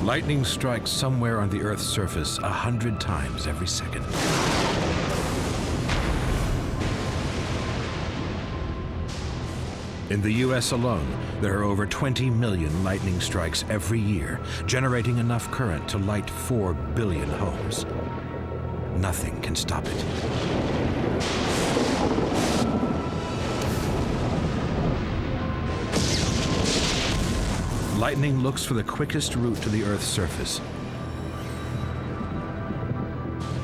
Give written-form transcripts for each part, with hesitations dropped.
Lightning strikes somewhere on the Earth's surface 100 times every second. In the US alone, there are over 20 million lightning strikes every year, generating enough current to light 4 billion homes. Nothing can stop it. Lightning looks for the quickest route to the Earth's surface.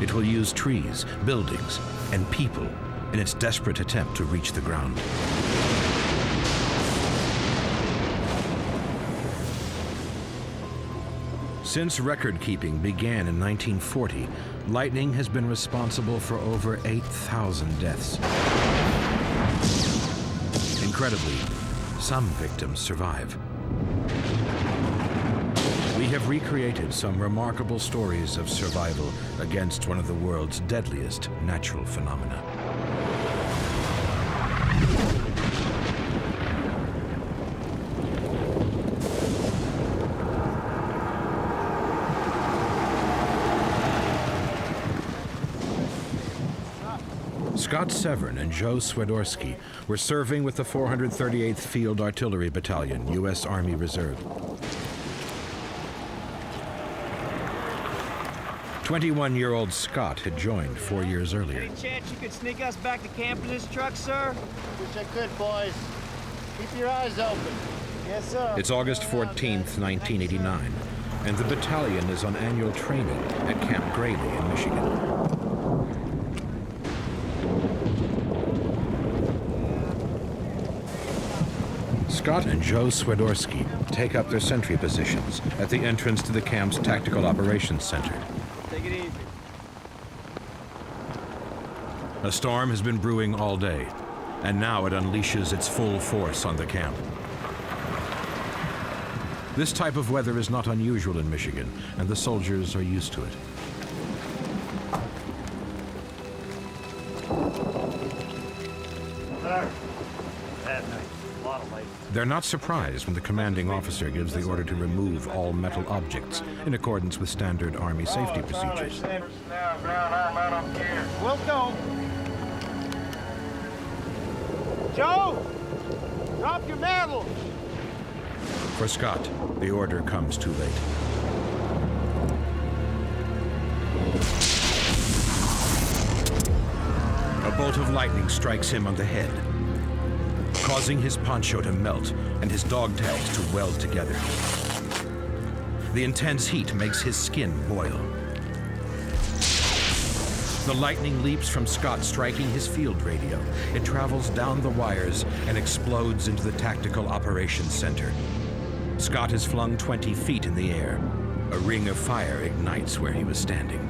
It will use trees, buildings, and people in its desperate attempt to reach the ground. Since record-keeping began in 1940, lightning has been responsible for over 8,000 deaths. Incredibly, some victims survive. We have recreated some remarkable stories of survival against one of the world's deadliest natural phenomena. Scott Severn and Joe Swiderski were serving with the 438th Field Artillery Battalion, U.S. Army Reserve. 21-year-old Scott had joined 4 years earlier. Any chance you could sneak us back to camp in this truck, sir? Wish I could, boys. Keep your eyes open. Yes, sir. It's August 14th, 1989, and the battalion is on annual training at Camp Grady in Michigan. Scott and Joe Swiderski take up their sentry positions at the entrance to the camp's Tactical Operations Center. Take it easy. A storm has been brewing all day, and now it unleashes its full force on the camp. This type of weather is not unusual in Michigan, and the soldiers are used to it. They're not surprised when the commanding officer gives the order to remove all metal objects in accordance with standard Army safety procedures. We'll go. Joe! Drop your mantle! For Scott, the order comes too late. A bolt of lightning strikes him on the head, causing his poncho to melt and his dog tags to weld together. The intense heat makes his skin boil. The lightning leaps from Scott, striking his field radio. It travels down the wires and explodes into the Tactical Operations Center. Scott is flung 20 feet in the air. A ring of fire ignites where he was standing.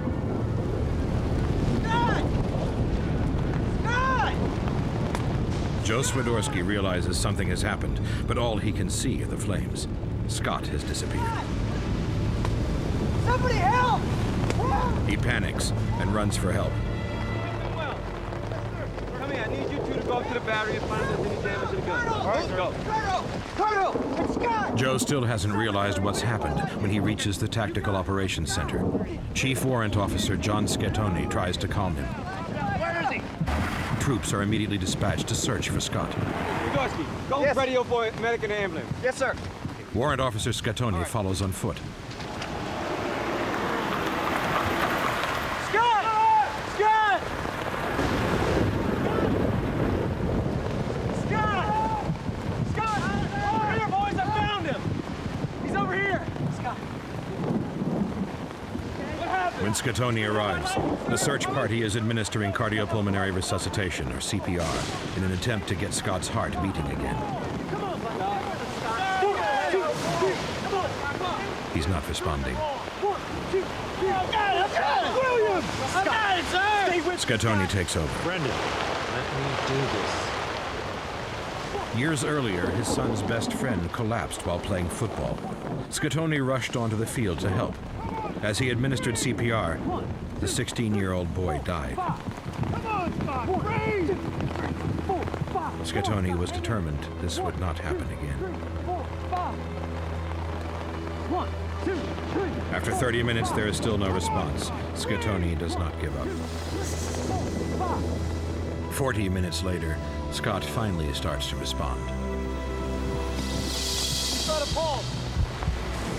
Joe Swiderski realizes something has happened, but all he can see are the flames. Scott has disappeared. Somebody help! He panics and runs for help. Well, come here, I need you two to go up to the battery and find out if there's any damage to the gun. All right, go. Colonel! It's Scott! Joe still hasn't realized what's happened when he reaches the Tactical Operations Center. Chief Warrant Officer John Scattoni tries to calm him. Where is he? Troops are immediately dispatched to search for Scott. Swiderski, go radio for medic and ambulance. Yes, sir. Warrant Officer Scattoni follows on foot. Scott! Scott! Scott! Scott! Over here, boys! I found him! He's over here! Scott! What happened? When Scattoni arrives, the search party is administering cardiopulmonary resuscitation, or CPR, in an attempt to get Scott's heart beating again. Come on, He's not responding. I got it! William! I got it, sir! Stay with Scattoni takes over. Brendan, let me do this. Years earlier, his son's best friend collapsed while playing football. Scattoni rushed onto the field to help. As he administered CPR, the 16-year-old boy died. Scattoni was determined this would not happen again. 1, After 30 minutes, there is still no response. Scattoni does not give up. 40 minutes later, Scott finally starts to respond. He's got a pulse.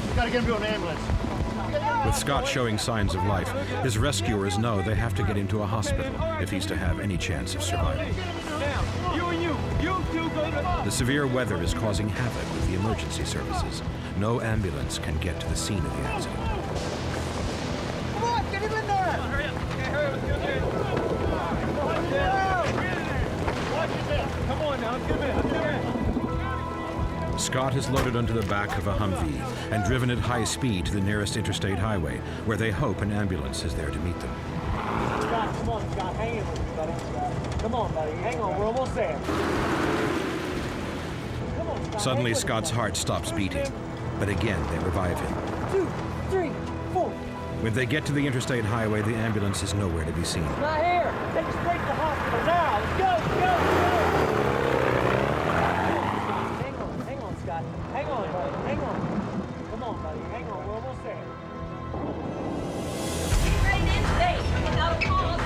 We gotta get him to an ambulance. With Scott showing signs of life, his rescuers know they have to get him to a hospital if he's to have any chance of survival. Now, you two go to... The severe weather is causing havoc with the emergency services. No ambulance can get to the scene of the accident. Come on, get him in there! Hurry up. Okay, hurry up. Let's get him in. Watch his head. Come on now, let's get him in. Let's get him in. Scott is loaded onto the back of a Humvee and driven at high speed to the nearest interstate highway, where they hope an ambulance is there to meet them. Scott, come on, Scott. Hang in with me, buddy. Come on, buddy. Hang on, we're almost there. Come on, Scott. Suddenly, Scott's heart stops beating, but again they revive him. 2, 3, 4. When they get to the interstate highway, the ambulance is nowhere to be seen. Not here. Take us straight to the hospital now. Let's go, let's go. Hang on, Scott. Hang on, buddy. Hang on. Come on, buddy. Hang on. We're almost there. Right in safe. Without a pause.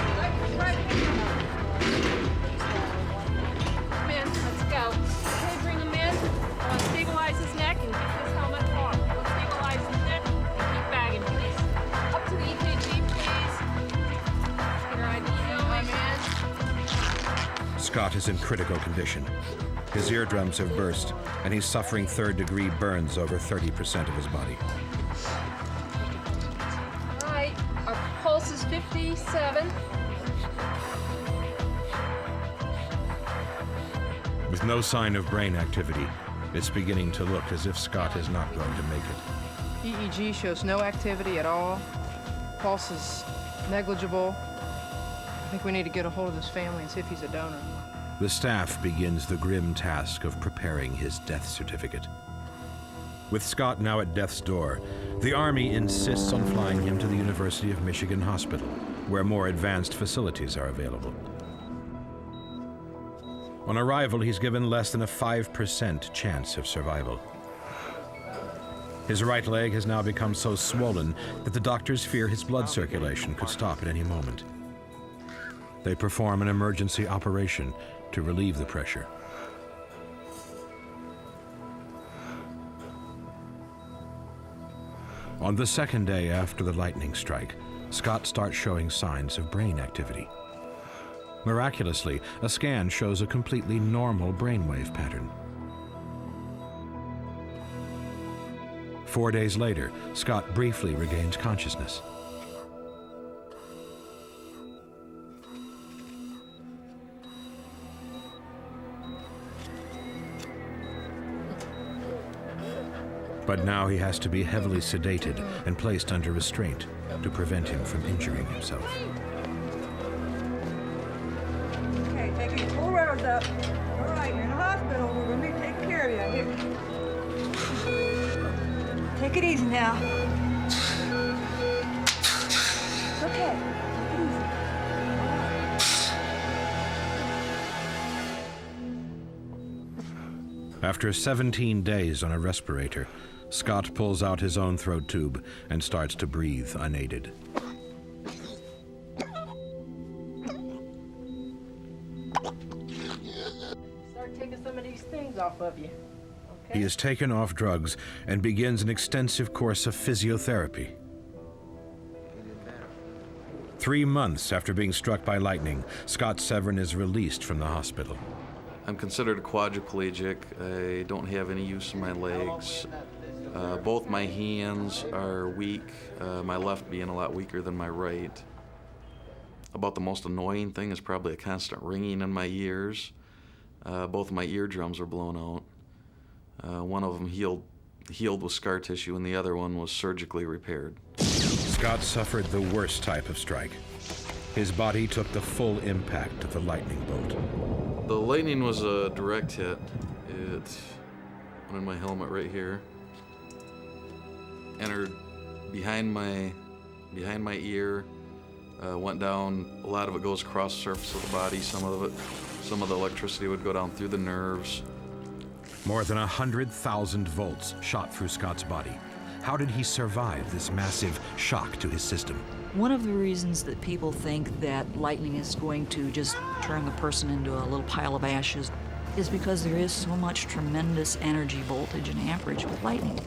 Come in. Let's go. Okay, bring him in. Stabilize his neck and keep his helmet on. We'll stabilize his neck and keep bagging, please. Up to the EKG, please. Get our ID going, man. Scott is in critical condition. His eardrums have burst, and he's suffering third-degree burns over 30% of his body. All right. Our pulse is 57. With no sign of brain activity, it's beginning to look as if Scott is not going to make it. EEG shows no activity at all. Pulse is negligible. I think we need to get a hold of his family and see if he's a donor. The staff begins the grim task of preparing his death certificate. With Scott now at death's door, the Army insists on flying him to the University of Michigan Hospital, where more advanced facilities are available. On arrival, he's given less than a 5% chance of survival. His right leg has now become so swollen that the doctors fear his blood circulation could stop at any moment. They perform an emergency operation to relieve the pressure. On the second day after the lightning strike, Scott starts showing signs of brain activity. Miraculously, a scan shows a completely normal brainwave pattern. 4 days later, Scott briefly regains consciousness. But now he has to be heavily sedated and placed under restraint to prevent him from injuring himself. Okay, take your full rails up. All right, you're in the hospital. We're going to be taking care of you. Here. Take it easy now. It's okay. Take it easy. After 17 days on a respirator, Scott pulls out his own throat tube and starts to breathe unaided. Start taking some of these things off of you. He is taken off drugs and begins an extensive course of physiotherapy. 3 months after being struck by lightning, Scott Severn is released from the hospital. I'm considered quadriplegic. I don't have any use of my legs. Both my hands are weak, my left being a lot weaker than my right. About the most annoying thing is probably a constant ringing in my ears. Both of my eardrums are blown out. One of them healed with scar tissue, and the other one was surgically repaired. Scott suffered the worst type of strike. His body took the full impact of the lightning bolt. The lightning was a direct hit. It went in my helmet right here. Entered behind my ear, went down. A lot of it goes across the surface of the body. Some of the electricity would go down through the nerves. More than 100,000 volts shot through Scott's body, How did he survive this massive shock to his system? One of the reasons that people think that lightning is going to just turn the person into a little pile of ashes is because there is so much tremendous energy, voltage, and amperage with lightning.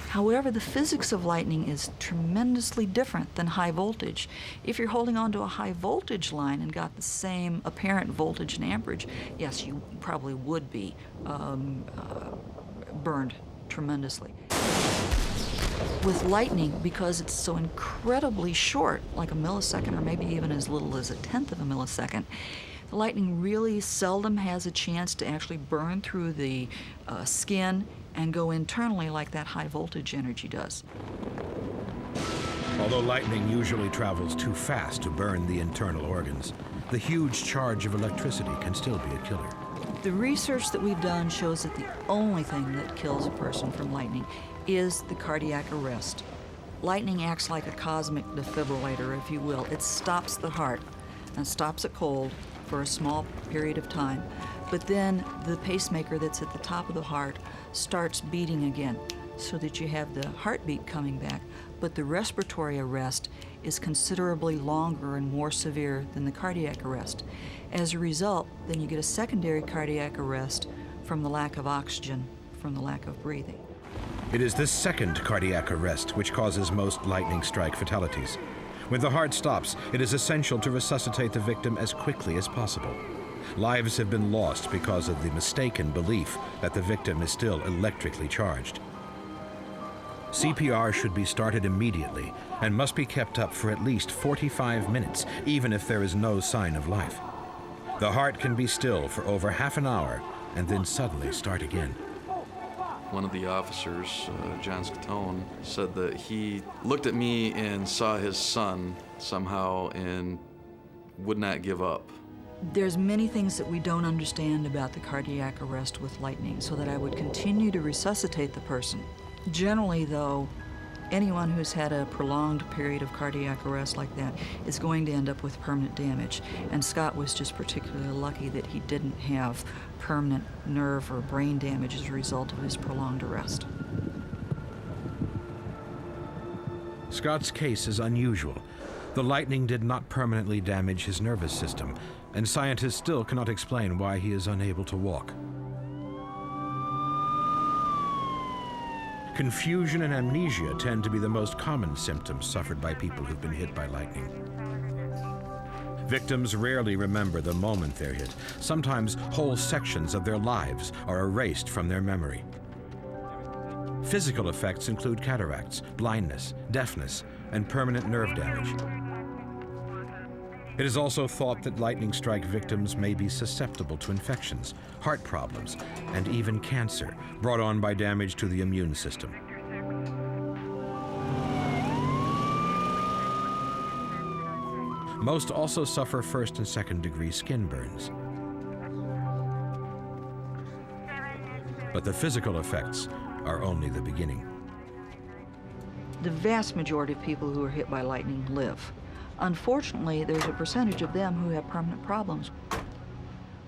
However, the physics of lightning is tremendously different than high voltage. If you're holding onto a high voltage line and got the same apparent voltage and amperage, yes, you probably would be burned tremendously. With lightning, because it's so incredibly short, like a millisecond or maybe even as little as 1/10 of a millisecond, the lightning really seldom has a chance to actually burn through the skin and go internally like that high voltage energy does. Although lightning usually travels too fast to burn the internal organs, the huge charge of electricity can still be a killer. The research that we've done shows that the only thing that kills a person from lightning is the cardiac arrest. Lightning acts like a cosmic defibrillator, if you will. It stops the heart and stops it cold for a small period of time. But then the pacemaker that's at the top of the heart starts beating again so that you have the heartbeat coming back. But the respiratory arrest is considerably longer and more severe than the cardiac arrest. As a result, then you get a secondary cardiac arrest from the lack of oxygen, from the lack of breathing. It is this second cardiac arrest which causes most lightning strike fatalities. When the heart stops, it is essential to resuscitate the victim as quickly as possible. Lives have been lost because of the mistaken belief that the victim is still electrically charged. CPR should be started immediately and must be kept up for at least 45 minutes, even if there is no sign of life. The heart can be still for over half an hour and then suddenly start again. One of the officers, John Scatone, said that he looked at me and saw his son somehow and would not give up. There's many things that we don't understand about the cardiac arrest with lightning, so that I would continue to resuscitate the person. Generally, though, anyone who's had a prolonged period of cardiac arrest like that is going to end up with permanent damage. And Scott was just particularly lucky that he didn't have permanent nerve or brain damage as a result of his prolonged arrest. Scott's case is unusual. The lightning did not permanently damage his nervous system, and scientists still cannot explain why he is unable to walk. Confusion and amnesia tend to be the most common symptoms suffered by people who've been hit by lightning. Victims rarely remember the moment they're hit. Sometimes whole sections of their lives are erased from their memory. Physical effects include cataracts, blindness, deafness, and permanent nerve damage. It is also thought that lightning strike victims may be susceptible to infections, heart problems, and even cancer brought on by damage to the immune system. Most also suffer first and second degree skin burns. But the physical effects are only the beginning. The vast majority of people who are hit by lightning live. Unfortunately, there's a percentage of them who have permanent problems.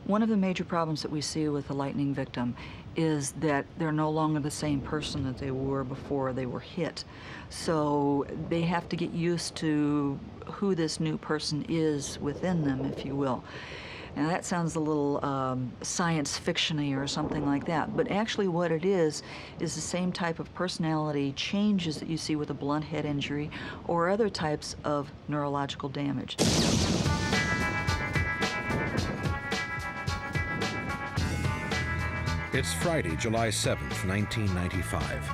One of the major problems that we see with a lightning victim is that they're no longer the same person that they were before they were hit. So they have to get used to who this new person is within them, if you will. Now that sounds a little science fiction-y or something like that, but actually what it is the same type of personality changes that you see with a blunt head injury or other types of neurological damage. It's Friday, July 7th, 1995.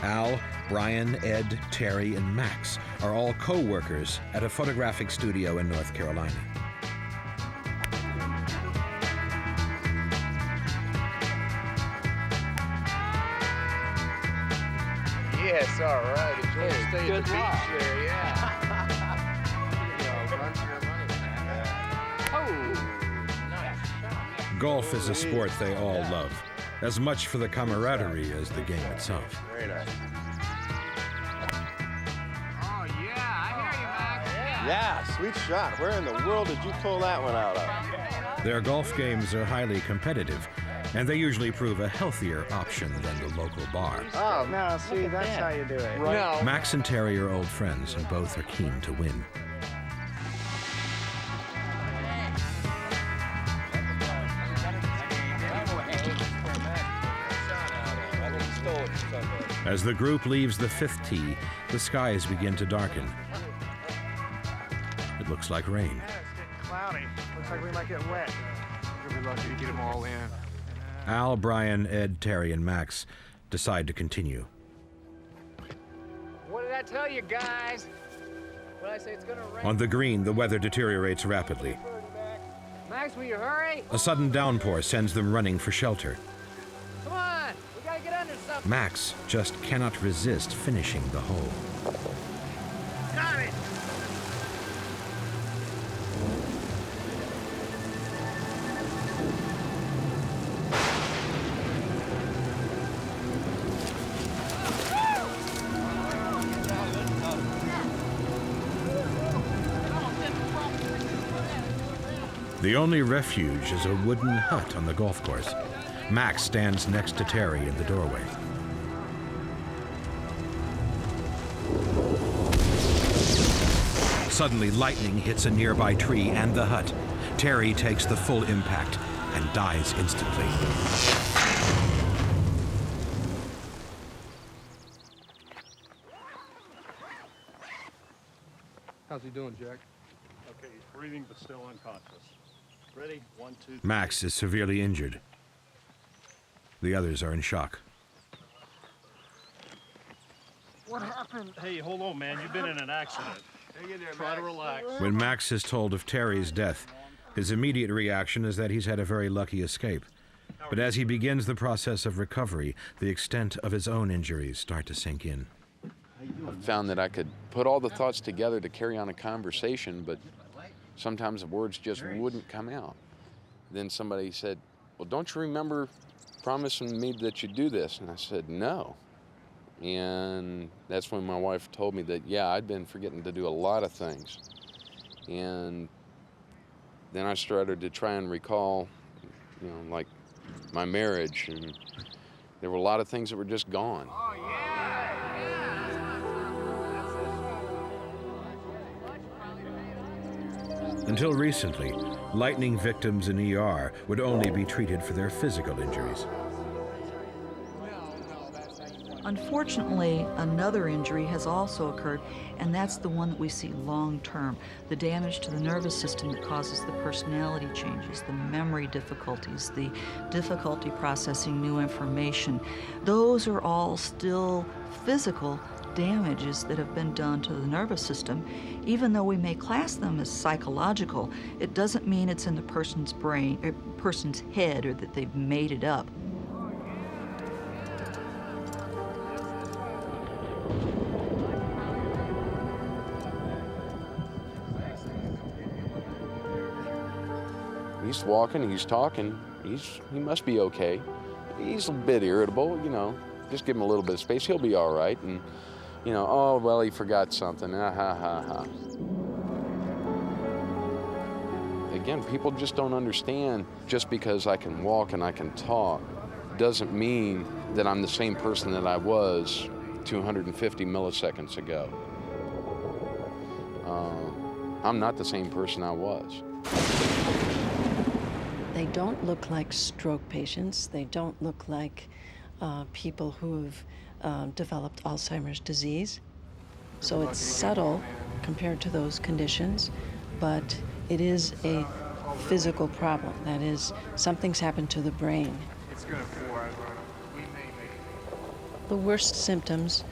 Al, Brian, Ed, Terry, and Max are all co-workers at a photographic studio in North Carolina. Yes, all right. Enjoy the stay at the beach there, yeah. Run for your money, man. Oh, nice. Golf is a sport they all love, as much for the camaraderie as the game itself. Very nice. Oh, yeah, I hear you, Max. Yeah, sweet shot. Where in the world did you pull that one out of? Their golf games are highly competitive, and they usually prove a healthier option than the local bar. Oh, no, see, that's how you do it. Right. No. Max and Terry are old friends, and both are keen to win. As the group leaves the fifth tee, the skies begin to darken. It looks like rain. Yeah, it's getting cloudy. Looks like we might get wet. We'll be lucky to get them all in. Al, Brian, Ed, Terry, and Max decide to continue. What did I tell you, guys? What did I say? It's gonna rain. On the green, the weather deteriorates rapidly. Max, will you hurry? A sudden downpour sends them running for shelter. Come on, we gotta get under something. Max just cannot resist finishing the hole. Got it. The only refuge is a wooden hut on the golf course. Max stands next to Terry in the doorway. Suddenly, lightning hits a nearby tree and the hut. Terry takes the full impact and dies instantly. How's he doing, Jack? Okay, he's breathing but still unconscious. Ready? 1, 2, 3. Max is severely injured. The others are in shock. What happened? Hey, hold on, man. You've been in an accident. Try to relax. When Max is told of Terry's death, his immediate reaction is that he's had a very lucky escape. But as he begins the process of recovery, the extent of his own injuries start to sink in. I found that I could put all the thoughts together to carry on a conversation, but sometimes the words just wouldn't come out. Then somebody said, well, don't you remember promising me that you'd do this? And I said, no. And that's when my wife told me that, yeah, I'd been forgetting to do a lot of things. And then I started to try and recall, you know, like my marriage, and there were a lot of things that were just gone. Until recently, lightning victims in ER would only be treated for their physical injuries. Unfortunately, another injury has also occurred, and that's the one that we see long term, the damage to the nervous system that causes the personality changes, the memory difficulties, the difficulty processing new information. Those are all still physical damages that have been done to the nervous system. Even though we may class them as psychological, it doesn't mean it's in the person's brain, or person's head, or that they've made it up. He's walking, he's talking, he must be okay. He's a bit irritable, you know, just give him a little bit of space, he'll be all right. And, you know, oh, well, he forgot something, ha. Again, people just don't understand, just because I can walk and I can talk doesn't mean that I'm the same person that I was 250 milliseconds ago. I'm not the same person I was. They don't look like stroke patients. They don't look like people who have developed Alzheimer's disease. So it's subtle compared to those conditions, but it is a physical problem. That is, something's happened to the brain. It's gonna pour. The worst symptoms,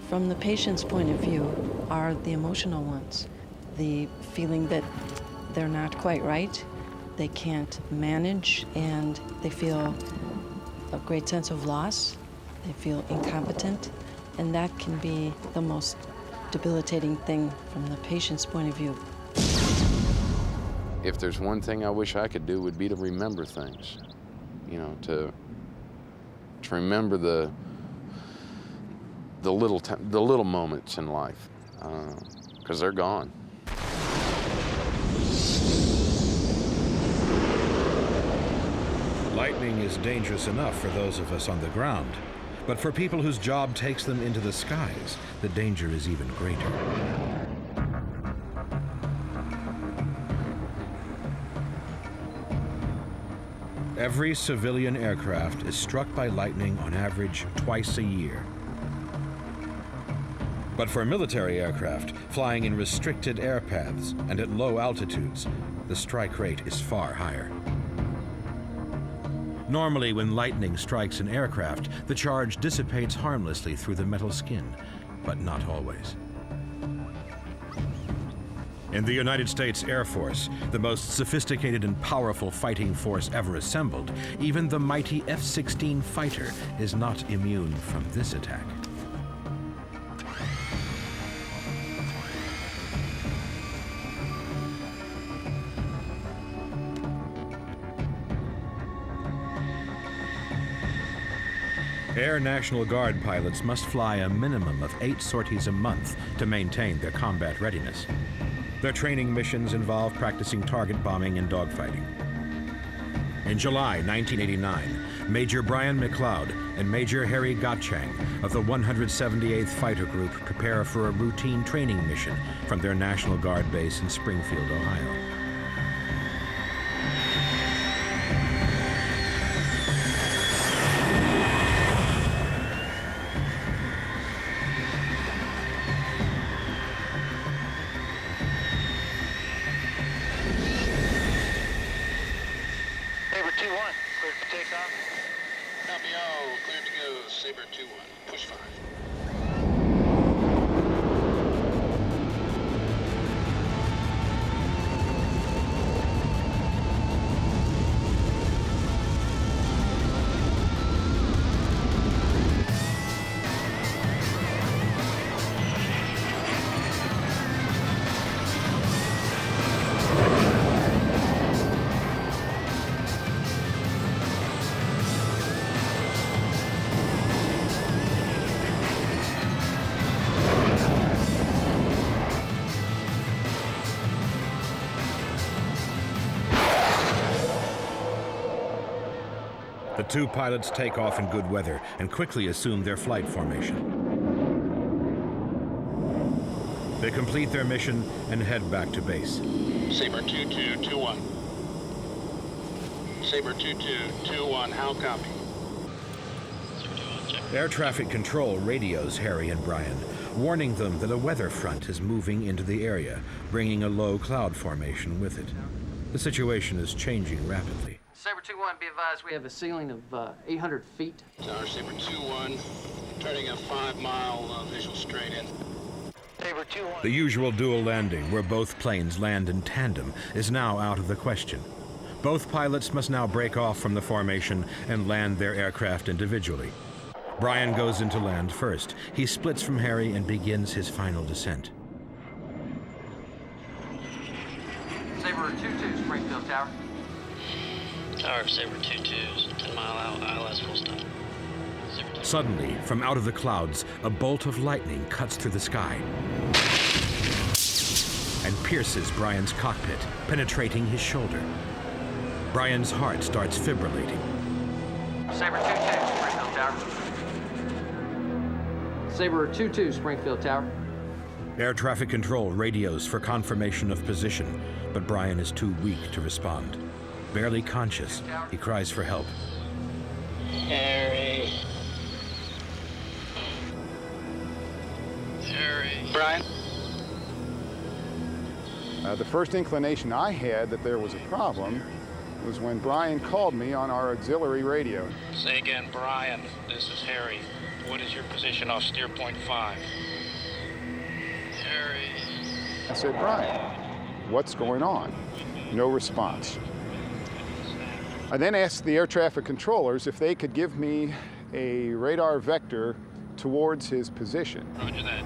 from the patient's point of view, are the emotional ones. The feeling that they're not quite right, they can't manage, and they feel a great sense of loss. They feel incompetent, and that can be the most debilitating thing from the patient's point of view. If there's one thing I wish I could do, would be to remember things, you know, to remember the little moments in life, because they're gone. Lightning is dangerous enough for those of us on the ground, but for people whose job takes them into the skies, the danger is even greater. Every civilian aircraft is struck by lightning on average twice a year. But for military aircraft flying in restricted air paths and at low altitudes, the strike rate is far higher. Normally, when lightning strikes an aircraft, the charge dissipates harmlessly through the metal skin, but not always. In the United States Air Force, the most sophisticated and powerful fighting force ever assembled, even the mighty F-16 fighter is not immune from this attack. Air National Guard pilots must fly a minimum of 8 sorties a month to maintain their combat readiness. Their training missions involve practicing target bombing and dogfighting. In July 1989, Major Brian McLeod and Major Harry Gottschang of the 178th Fighter Group prepare for a routine training mission from their National Guard base in Springfield, Ohio. The two pilots take off in good weather and quickly assume their flight formation. They complete their mission and head back to base. Sabre 2221. Sabre 2221, how copy? Air traffic control radios Harry and Brian, warning them that a weather front is moving into the area, bringing a low cloud formation with it. The situation is changing rapidly. Sabre 2-1, be advised we have a ceiling of 800 feet. Tower Sabre 2-1, turning a 5-mile visual straight in. Sabre 2-1. The usual dual landing, where both planes land in tandem, is now out of the question. Both pilots must now break off from the formation and land their aircraft individually. Brian goes into land first. He splits from Harry and begins his final descent. Sabre 2-2, Springfield Tower. Tower, Sabre 2-2's 10 mile out, ILS full stop. Suddenly, from out of the clouds, a bolt of lightning cuts through the sky and pierces Brian's cockpit, penetrating his shoulder. Brian's heart starts fibrillating. Sabre 2-2, Springfield Tower. Sabre 2-2, Springfield Tower. Air traffic control radios for confirmation of position, but Brian is too weak to respond. Barely conscious, he cries for help. Harry. Brian? The first inclination I had that there was a problem was when Brian called me on our auxiliary radio. Say again, Brian. This is Harry. What is your position off steer point 5? Harry. I said, Brian, what's going on? No response. I then asked the air traffic controllers if they could give me a radar vector towards his position. Roger that.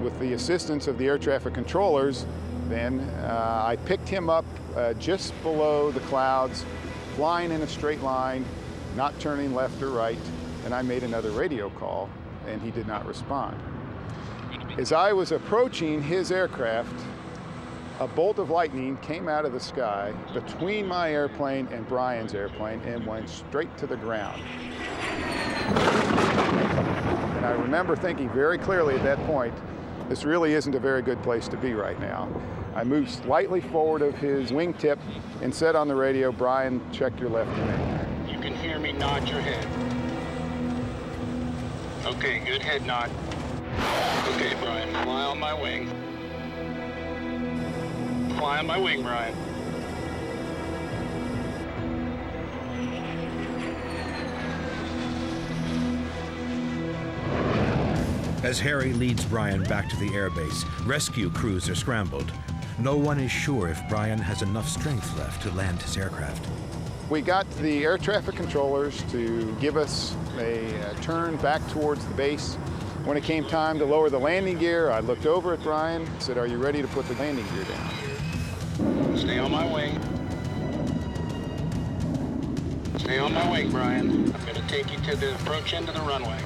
With the assistance of the air traffic controllers, Then I picked him up just below the clouds, flying in a straight line, not turning left or right, and I made another radio call, and he did not respond. As I was approaching his aircraft, a bolt of lightning came out of the sky between my airplane and Brian's airplane and went straight to the ground. And I remember thinking very clearly at that point, this really isn't a very good place to be right now. I moved slightly forward of his wingtip and said on the radio, "Brian, check your left wing." You can hear me nod your head. Okay, good head nod. Okay, Brian, fly on my wing. Fly on my wing, Brian. As Harry leads Brian back to the airbase, rescue crews are scrambled. No one is sure if Brian has enough strength left to land his aircraft. We got the air traffic controllers to give us a turn back towards the base. When it came time to lower the landing gear, I looked over at Brian and said, "Are you ready to put the landing gear down?" Stay on my wing. Stay on my wing, Brian. I'm going to take you to the approach end of the runway.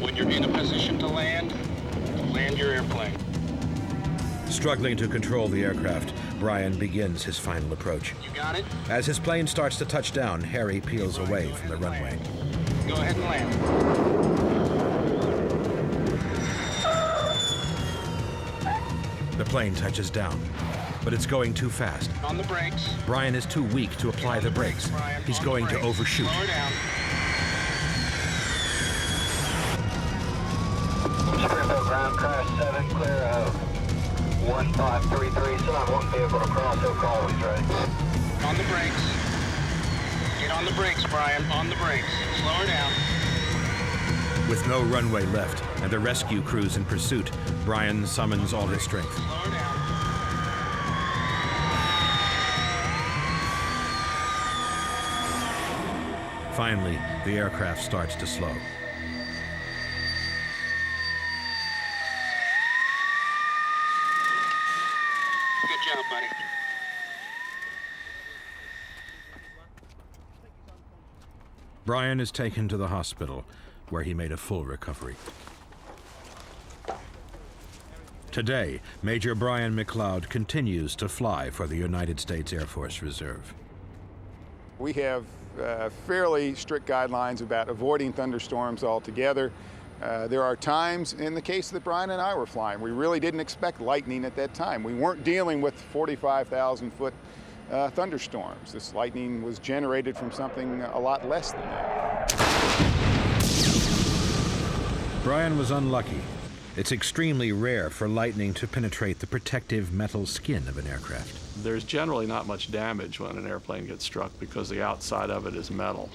When you're in a position to land your airplane. Struggling to control the aircraft, Brian begins his final approach. You got it? As his plane starts to touch down, Harry peels away from the runway. Go ahead and land. The plane touches down, but it's going too fast. On the brakes. Brian is too weak to apply the brakes. He's going to overshoot. Slow her down. Ground crash 7, clear of 1533, so I won't be able to cross, so call always ready. On the brakes. Get on the brakes, Brian, on the brakes. Slow her down. With no runway left and the rescue crews in pursuit, Brian summons all his strength. Slow her down. Finally, the aircraft starts to slow. Good job, buddy. Brian is taken to the hospital, where he made a full recovery. Today, Major Brian McLeod continues to fly for the United States Air Force Reserve. We have fairly strict guidelines about avoiding thunderstorms altogether. There are times, in the case that Brian and I were flying, we really didn't expect lightning at that time. We weren't dealing with 45,000-foot thunderstorms. This lightning was generated from something a lot less than that. Brian was unlucky. It's extremely rare for lightning to penetrate the protective metal skin of an aircraft. There's generally not much damage when an airplane gets struck because the outside of it is metal.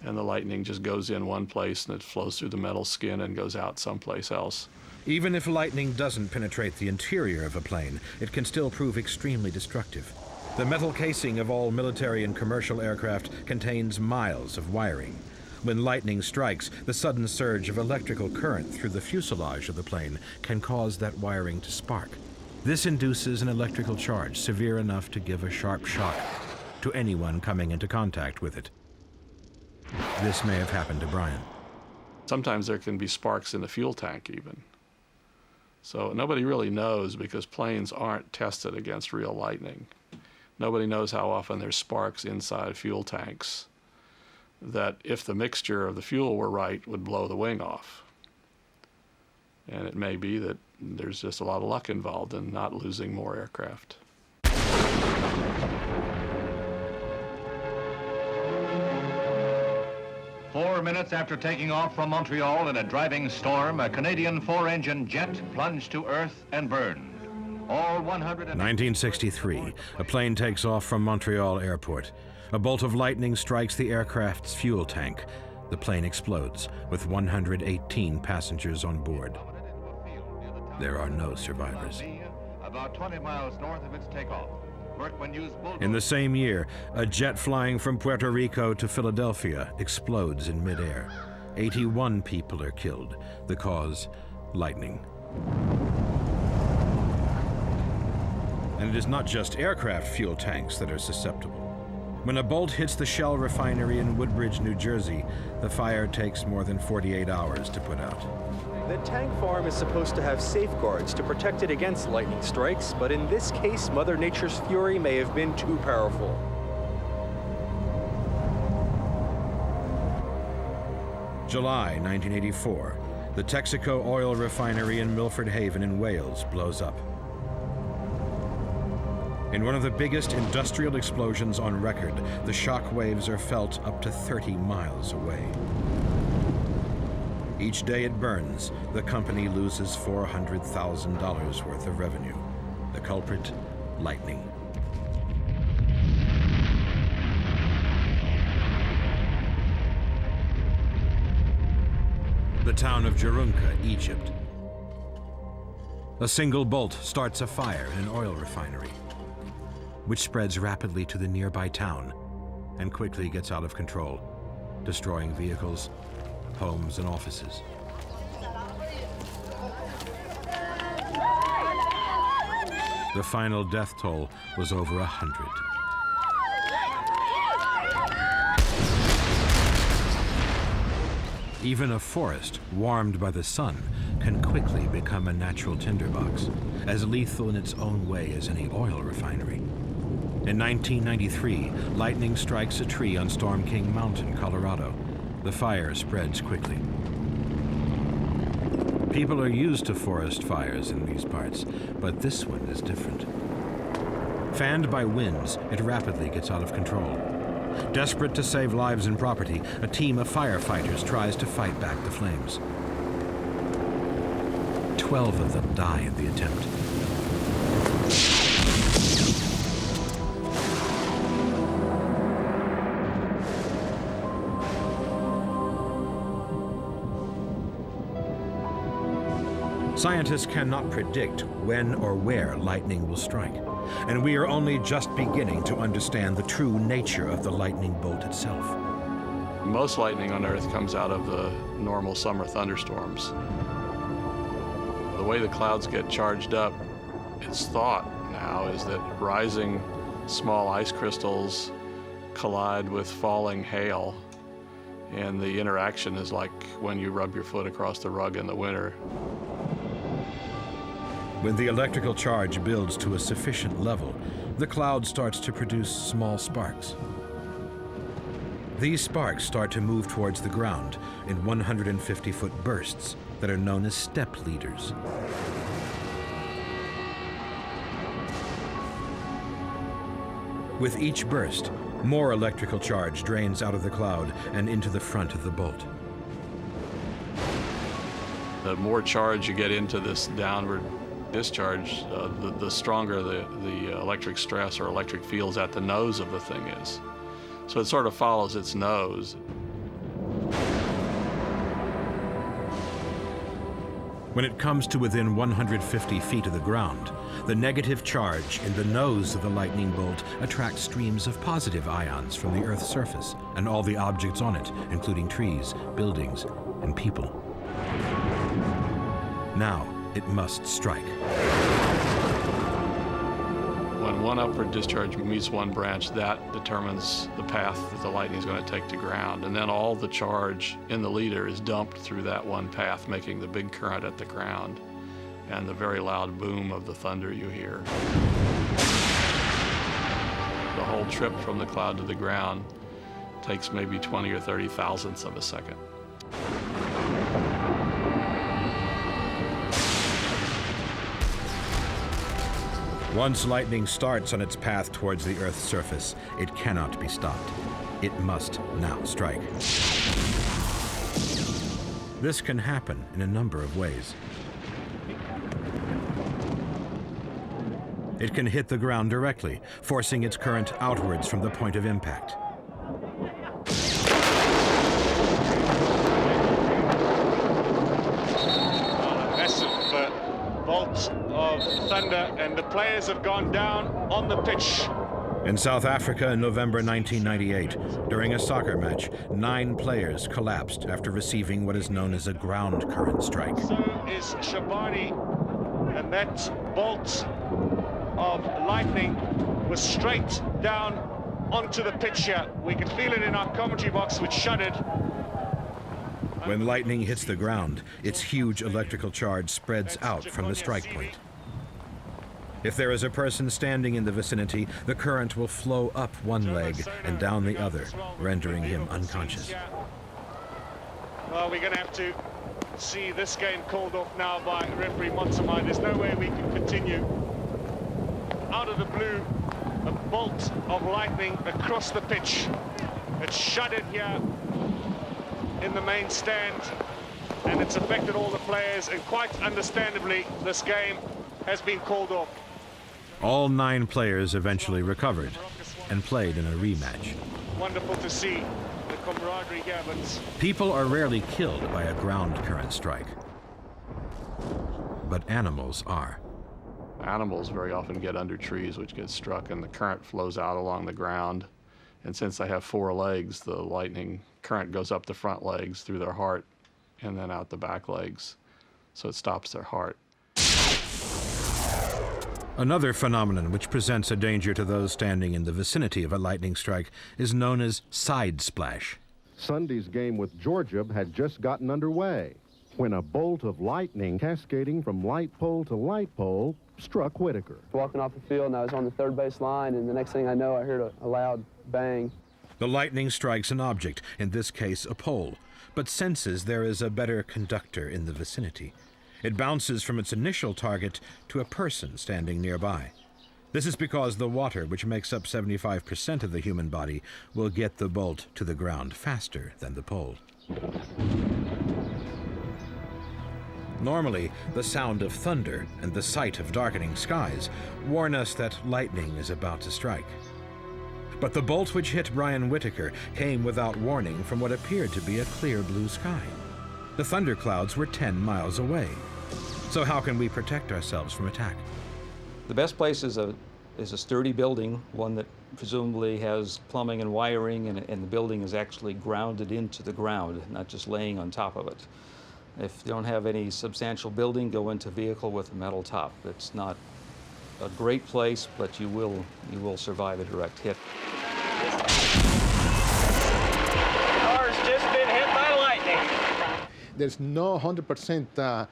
And the lightning just goes in one place and it flows through the metal skin and goes out someplace else. Even if lightning doesn't penetrate the interior of a plane, it can still prove extremely destructive. The metal casing of all military and commercial aircraft contains miles of wiring. When lightning strikes, the sudden surge of electrical current through the fuselage of the plane can cause that wiring to spark. This induces an electrical charge severe enough to give a sharp shock to anyone coming into contact with it. This may have happened to Brian. Sometimes there can be sparks in the fuel tank even. So nobody really knows because planes aren't tested against real lightning. Nobody knows how often there's sparks inside fuel tanks that, if the mixture of the fuel were right, would blow the wing off. And it may be that there's just a lot of luck involved in not losing more aircraft. 4 minutes after taking off from Montreal in a driving storm, a Canadian 4-engine jet plunged to earth and burned. All 1963, a plane takes off from Montreal Airport. A bolt of lightning strikes the aircraft's fuel tank. The plane explodes, with 118 passengers on board. There are no survivors. About 20 miles north of its takeoff. Workmen used bulldozers. In the same year, a jet flying from Puerto Rico to Philadelphia explodes in midair. 81 people are killed. The cause, lightning. And it is not just aircraft fuel tanks that are susceptible. When a bolt hits the Shell refinery in Woodbridge, New Jersey, the fire takes more than 48 hours to put out. The tank farm is supposed to have safeguards to protect it against lightning strikes, but in this case, Mother Nature's fury may have been too powerful. July 1984, the Texaco oil refinery in Milford Haven in Wales blows up. In one of the biggest industrial explosions on record, the shock waves are felt up to 30 miles away. Each day it burns, the company loses $400,000 worth of revenue. The culprit, lightning. The town of Jerunka, Egypt. A single bolt starts a fire in an oil refinery, which spreads rapidly to the nearby town and quickly gets out of control, destroying vehicles, homes, and offices. The final death toll was over 100. Even a forest warmed by the sun can quickly become a natural tinderbox, as lethal in its own way as any oil refinery. In 1993, lightning strikes a tree on Storm King Mountain, Colorado. The fire spreads quickly. People are used to forest fires in these parts, but this one is different. Fanned by winds, it rapidly gets out of control. Desperate to save lives and property, a team of firefighters tries to fight back the flames. 12 of them die in the attempt. Scientists cannot predict when or where lightning will strike, and we are only just beginning to understand the true nature of the lightning bolt itself. Most lightning on Earth comes out of the normal summer thunderstorms. The way the clouds get charged up, it's thought now is that rising small ice crystals collide with falling hail, and the interaction is like when you rub your foot across the rug in the winter. When the electrical charge builds to a sufficient level, the cloud starts to produce small sparks. These sparks start to move towards the ground in 150-foot bursts that are known as step leaders. With each burst, more electrical charge drains out of the cloud and into the front of the bolt. The more charge you get into this downward discharge, the stronger the electric stress or electric fields at the nose of the thing is. So it sort of follows its nose. When it comes to within 150 feet of the ground, the negative charge in the nose of the lightning bolt attracts streams of positive ions from the Earth's surface and all the objects on it, including trees, buildings, and people. Now, it must strike. When one upward discharge meets one branch, that determines the path that the lightning is going to take to ground. And then all the charge in the leader is dumped through that one path, making the big current at the ground and the very loud boom of the thunder you hear. The whole trip from the cloud to the ground takes maybe 20 or 30 thousandths of a second. Once lightning starts on its path towards the Earth's surface, it cannot be stopped. It must now strike. This can happen in a number of ways. It can hit the ground directly, forcing its current outwards from the point of impact. Bolts of thunder, and the players have gone down on the pitch. In South Africa in November 1998, during a soccer match, 9 players collapsed after receiving what is known as a ground current strike. So is Shabani, and that bolt of lightning was straight down onto the pitch here. We could feel it in our commentary box, which shuddered. When lightning hits the ground, its huge electrical charge spreads out from the strike point. If there is a person standing in the vicinity, the current will flow up one leg and down the other, rendering him unconscious. Well, we're going to have to see this game called off now by referee Montsemai. There's no way we can continue. Out of the blue, a bolt of lightning across the pitch. It's shuddered here in the main stand, and it's affected all the players, and quite understandably, this game has been called off. All 9 players eventually recovered and played in a rematch. Wonderful to see the camaraderie here, but People are rarely killed by a ground current strike, but animals are. Animals very often get under trees, which get struck, and the current flows out along the ground. And since they have 4 legs, the lightning current goes up the front legs through their heart and then out the back legs, so it stops their heart. Another phenomenon which presents a danger to those standing in the vicinity of a lightning strike is known as side splash. Sunday's game with Georgia had just gotten underway when a bolt of lightning cascading from light pole to light pole struck Whitaker. Walking off the field, and I was on the third base line, and the next thing I know, I heard a loud bang. The lightning strikes an object, in this case a pole, but senses there is a better conductor in the vicinity. It bounces from its initial target to a person standing nearby. This is because the water, which makes up 75% of the human body, will get the bolt to the ground faster than the pole. Normally, the sound of thunder and the sight of darkening skies warn us that lightning is about to strike. But the bolt which hit Brian Whitaker came without warning from what appeared to be a clear blue sky. The thunderclouds were 10 miles away. So how can we protect ourselves from attack? The best place is a sturdy building, one that presumably has plumbing and wiring, and the building is actually grounded into the ground, not just laying on top of it. If you don't have any substantial building, go into a vehicle with a metal top. It's not a great place, but you will survive a direct hit. Car's just been hit by lightning. There's no 100%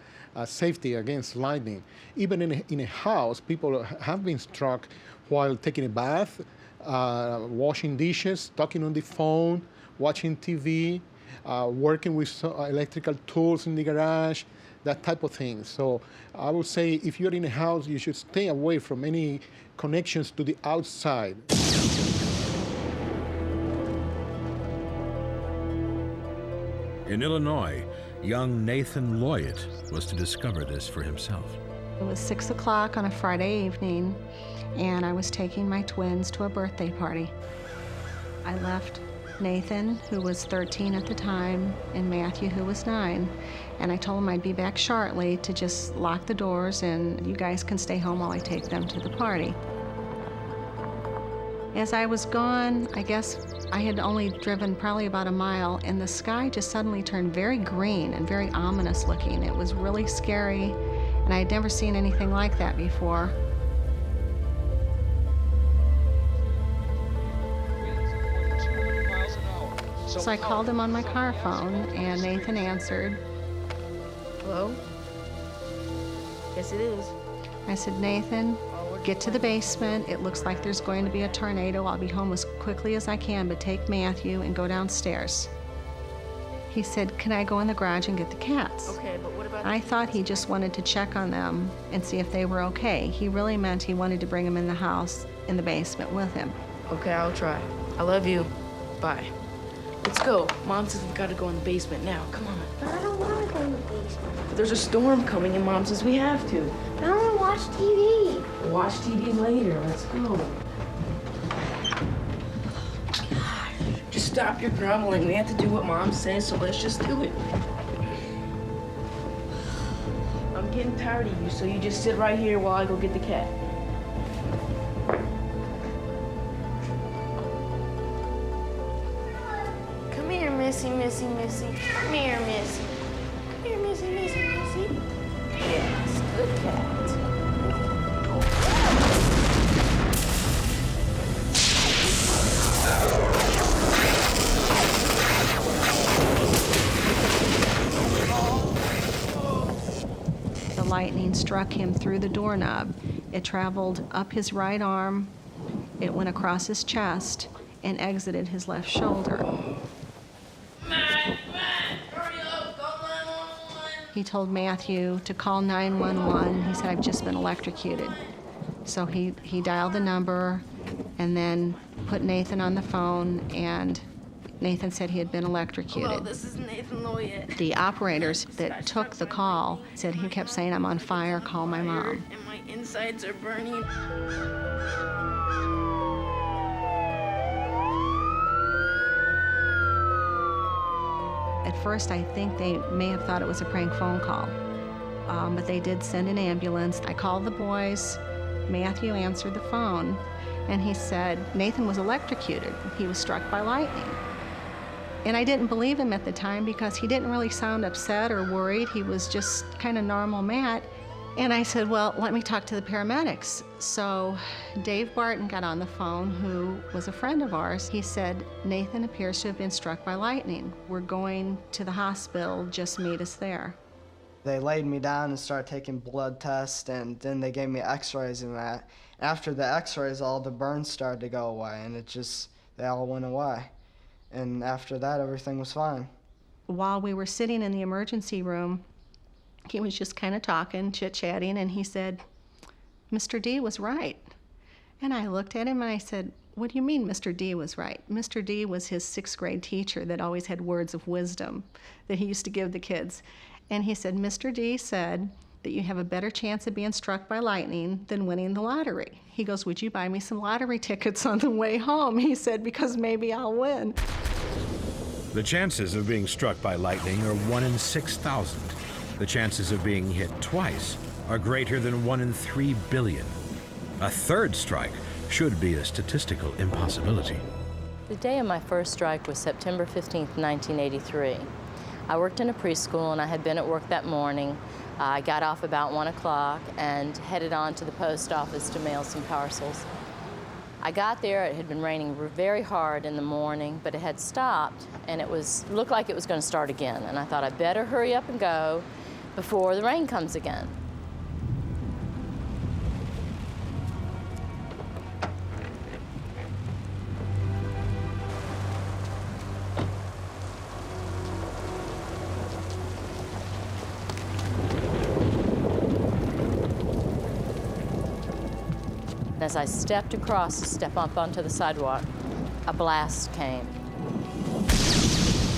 safety against lightning. Even in a house, people have been struck while taking a bath, washing dishes, talking on the phone, watching TV, working with electrical tools in the garage, that type of thing. So I would say if you're in a house, you should stay away from any connections to the outside. In Illinois, young Nathan Loyett was to discover this for himself. It was 6 o'clock on a Friday evening, and I was taking my twins to a birthday party. I left Nathan, who was 13 at the time, and Matthew, who was 9, and I told them I'd be back shortly to just lock the doors and you guys can stay home while I take them to the party. As I was gone, I guess I had only driven probably about a mile, and the sky just suddenly turned very green and very ominous looking. It was really scary, and I had never seen anything like that before. So I called him on my car phone, and Nathan answered. Hello? Yes, it is. I said, Nathan, get to the basement. It looks like there's going to be a tornado. I'll be home as quickly as I can, but take Matthew and go downstairs. He said, can I go in the garage and get the cats? Okay, but what about I thought he just wanted to check on them and see if they were okay. He really meant he wanted to bring them in the house, in the basement with him. Okay, I'll try. I love you. Bye. Let's go. Mom says we've got to go in the basement now. Come on. But I don't want to go in the basement. But there's a storm coming, and Mom says we have to. I don't want to watch TV. We'll watch TV later. Let's go. Just stop your grumbling. We have to do what Mom says, so let's just do it. I'm getting tired of you, so you just sit right here while I go get the cat. Come here, Missy, Missy, Missy. Come here, Missy. Come here, Missy, Missy, Missy. Yes, good cat. lightning struck him through the doorknob. It traveled up his right arm, it went across his chest, and exited his left shoulder. He told Matthew to call 911. He said, "I've just been electrocuted." So he dialed the number and then put Nathan on the phone, and Nathan said he had been electrocuted. Hello, this is Nathan Loyett. The operators that took the call said he kept saying, "I'm on fire, call my mom." And my insides are burning. At first, I think they may have thought it was a prank phone call, but they did send an ambulance. I called the boys. Matthew answered the phone, and he said Nathan was electrocuted. He was struck by lightning. And I didn't believe him at the time because he didn't really sound upset or worried. He was just kind of normal Matt. And I said, well, let me talk to the paramedics. So Dave Barton got on the phone, who was a friend of ours. He said, Nathan appears to have been struck by lightning. We're going to the hospital, just meet us there. They laid me down and started taking blood tests, and then they gave me x-rays and that. After the x-rays, all the burns started to go away, and they all went away. And after that, everything was fine. While we were sitting in the emergency room, he was just kind of talking, chit-chatting, and he said, Mr. D was right. And I looked at him and I said, what do you mean Mr. D was right? Mr. D was his 6th grade teacher that always had words of wisdom that he used to give the kids. And he said, Mr. D said that you have a better chance of being struck by lightning than winning the lottery. He goes, would you buy me some lottery tickets on the way home? He said, because maybe I'll win. The chances of being struck by lightning are 1 in 6,000. The chances of being hit twice are greater than 1 in 3 billion. A third strike should be a statistical impossibility. The day of my first strike was September 15th, 1983. I worked in a preschool and I had been at work that morning. I got off about 1 o'clock and headed on to the post office to mail some parcels. I got there, it had been raining very hard in the morning, but it had stopped and looked like it was going to start again. And I thought I'd better hurry up and go before the rain comes again. As I stepped across to step up onto the sidewalk, a blast came.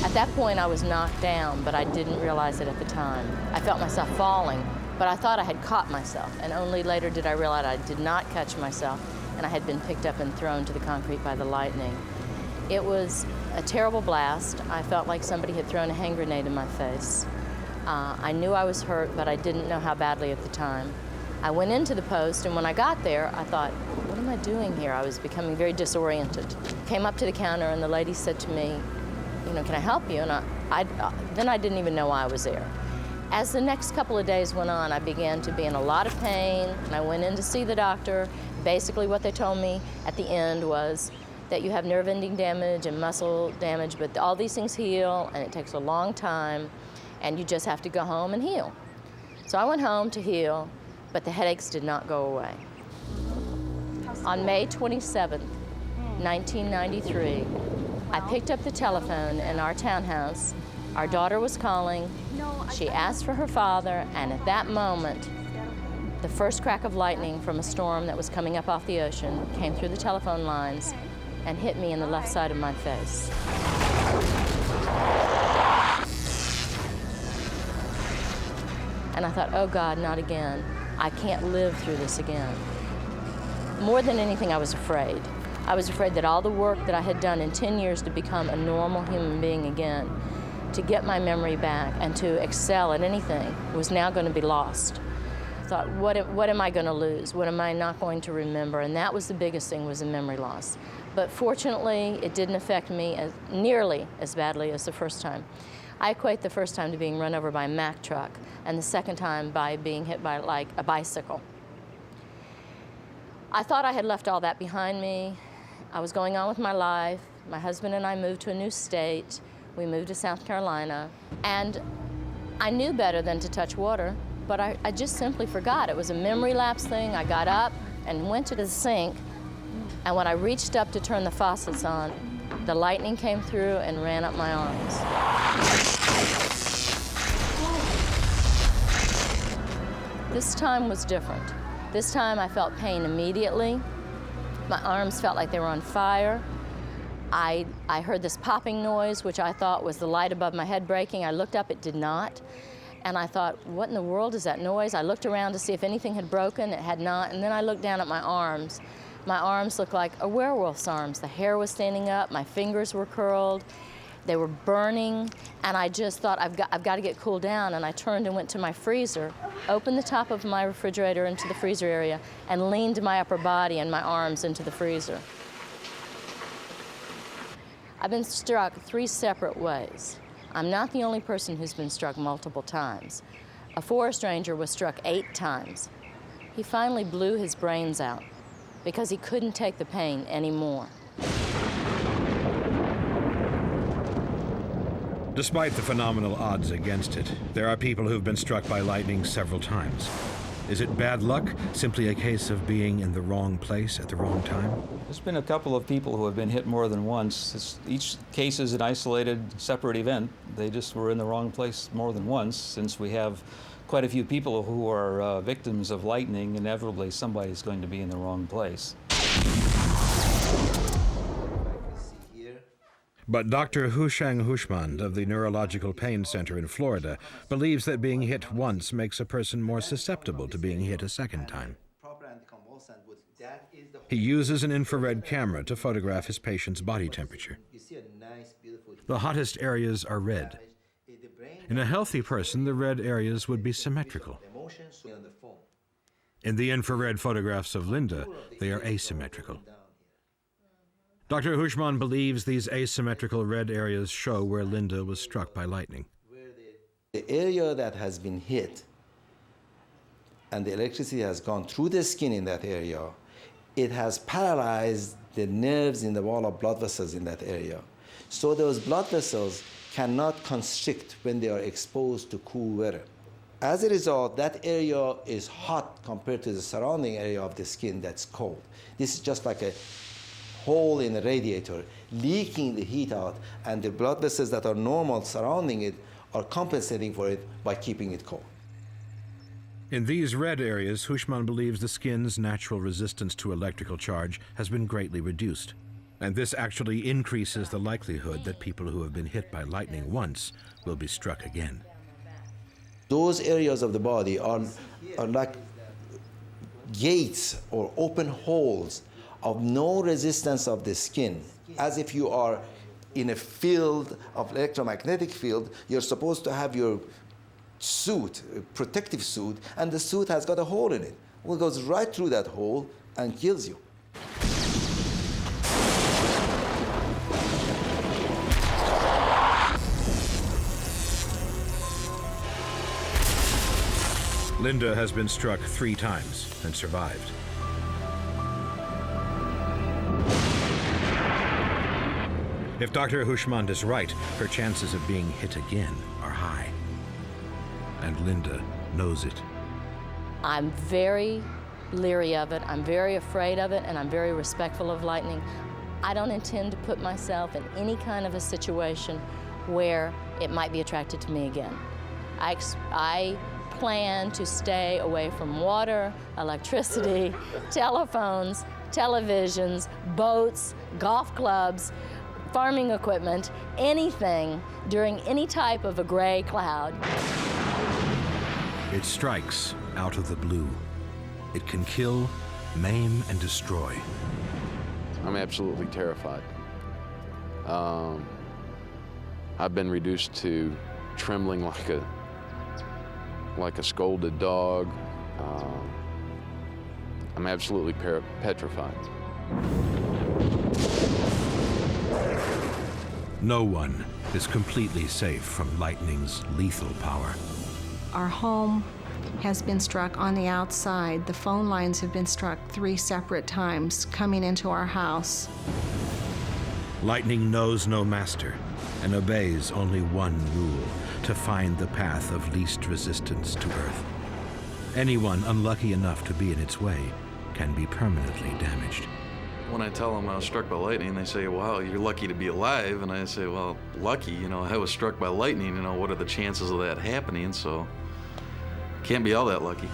At that point, I was knocked down, but I didn't realize it at the time. I felt myself falling, but I thought I had caught myself, and only later did I realize I did not catch myself, and I had been picked up and thrown to the concrete by the lightning. It was a terrible blast. I felt like somebody had thrown a hand grenade in my face. I knew I was hurt, but I didn't know how badly at the time. I went into the post, and when I got there, I thought, what am I doing here? I was becoming very disoriented. Came up to the counter, and the lady said to me, can I help you? And then I didn't even know why I was there. As the next couple of days went on, I began to be in a lot of pain, and I went in to see the doctor. Basically, what they told me at the end was that you have nerve ending damage and muscle damage, but all these things heal, and it takes a long time, and you just have to go home and heal. So I went home to heal, but the headaches did not go away. On May 27th, 1993, I picked up the telephone in our townhouse. Our daughter was calling. She asked for her father, and at that moment, the first crack of lightning from a storm that was coming up off the ocean came through the telephone lines and hit me in the left side of my face. And I thought, oh God, not again. I can't live through this again. More than anything, I was afraid. I was afraid that all the work that I had done in 10 years to become a normal human being again, to get my memory back and to excel at anything, was now going to be lost. I thought, what am I going to lose? What am I not going to remember? And that was the biggest thing, was the memory loss. But fortunately, it didn't affect me nearly as badly as the first time. I equate the first time to being run over by a Mack truck, and the second time by being hit by like a bicycle. I thought I had left all that behind me. I was going on with my life. My husband and I moved to a new state. We moved to South Carolina, and I knew better than to touch water. but I just simply forgot. It was a memory lapse thing. I got up and went to the sink, and when I reached up to turn the faucets on, the lightning came through and ran up my arms. This time was different. This time I felt pain immediately. My arms felt like they were on fire. I heard this popping noise, which I thought was the light above my head breaking. I looked up, it did not. And I thought, what in the world is that noise? I looked around to see if anything had broken, it had not. And then I looked down at my arms. My arms looked like a werewolf's arms. The hair was standing up, my fingers were curled, they were burning, and I just thought, I've got to get cooled down. And I turned and went to my freezer, opened the top of my refrigerator into the freezer area, and leaned my upper body and my arms into the freezer. I've been struck 3 separate ways. I'm not the only person who's been struck multiple times. A forest ranger was struck 8 times. He finally blew his brains out because he couldn't take the pain anymore. Despite the phenomenal odds against it, there are people who've been struck by lightning several times. Is it bad luck, simply a case of being in the wrong place at the wrong time? There's been a couple of people who have been hit more than once. Each case is an isolated, separate event. They just were in the wrong place more than once. Since we have quite a few people who are victims of lightning, inevitably somebody's going to be in the wrong place. But Dr. Hushang Hushmand of the Neurological Pain Center in Florida believes that being hit once makes a person more susceptible to being hit a second time. He uses an infrared camera to photograph his patient's body temperature. The hottest areas are red. In a healthy person, the red areas would be symmetrical. In the infrared photographs of Linda, they are asymmetrical. Dr. Hushman believes these asymmetrical red areas show where Linda was struck by lightning. The area that has been hit and the electricity has gone through the skin in that area, it has paralyzed the nerves in the wall of blood vessels in that area. So those blood vessels cannot constrict when they are exposed to cool weather. As a result, that area is hot compared to the surrounding area of the skin that's cold. This is just like a hole in a radiator, leaking the heat out, and the blood vessels that are normal surrounding it are compensating for it by keeping it cold. In these red areas, Hushman believes the skin's natural resistance to electrical charge has been greatly reduced. And this actually increases the likelihood that people who have been hit by lightning once will be struck again. Those areas of the body are like gates or open holes of no resistance of the skin. As if you are in a field of electromagnetic field, you're supposed to have your suit, a protective suit, and the suit has got a hole in it. Well, it goes right through that hole and kills you. Linda has been struck 3 times and survived. If Dr. Hushmand is right, her chances of being hit again are high. And Linda knows it. I'm very leery of it, I'm very afraid of it, and I'm very respectful of lightning. I don't intend to put myself in any kind of a situation where it might be attracted to me again. I plan to stay away from water, electricity, telephones, televisions, boats, golf clubs, farming equipment, anything during any type of a gray cloud. It strikes out of the blue. It can kill, maim, and destroy. I'm absolutely terrified. I've been reduced to trembling like a scolded dog. I'm absolutely petrified. No one is completely safe from lightning's lethal power. Our home has been struck on the outside. The phone lines have been struck 3 separate times coming into our house. Lightning knows no master and obeys only one rule: to find the path of least resistance to Earth. Anyone unlucky enough to be in its way can be permanently damaged. When I tell them I was struck by lightning, they say, wow, you're lucky to be alive. And I say, well, lucky, I was struck by lightning, what are the chances of that happening? So, can't be all that lucky.